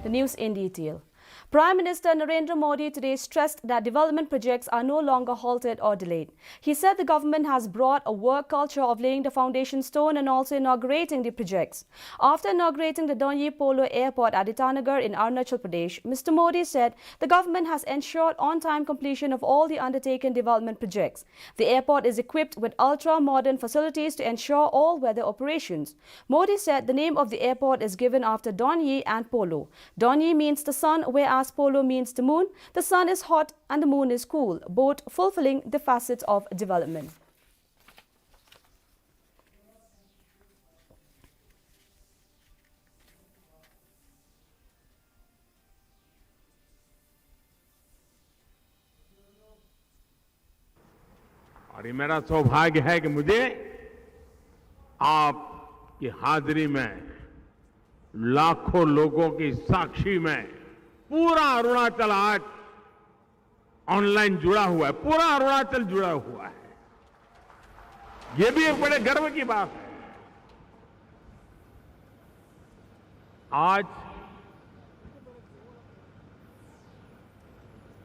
The news in detail. Prime Minister Narendra Modi today stressed that development projects are no longer halted or delayed. He said the government has brought a work culture of laying the foundation stone and also inaugurating the projects. After inaugurating the Donyi Polo Airport at Itanagar in Arunachal Pradesh, Mr. Modi said the government has ensured on-time completion of all the undertaken development projects. The airport is equipped with ultra-modern facilities to ensure all-weather operations. Modi said the name of the airport is given after Donyi and Polo. Donyi means the sun, whereas Polo means the moon. The sun is hot and the moon is cool, both fulfilling the facets of development. और ये मेरा सौभाग्य है कि मुझे आपकी हाजिरी में लाखों लोगों की साक्षी में पूरा अरुणाचल आज ऑनलाइन जुड़ा हुआ है, पूरा अरुणाचल जुड़ा हुआ है। ये भी एक बड़े गर्व की बात है। आज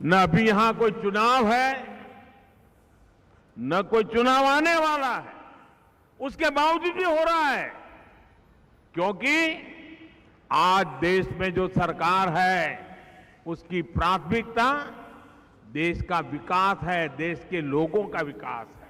न अभी यहां कोई चुनाव है, न कोई चुनाव आने वाला है, उसके बावजूद भी हो रहा है, क्योंकि आज देश में जो सरकार है उसकी प्राथमिकता देश का विकास है, देश के लोगों का विकास है।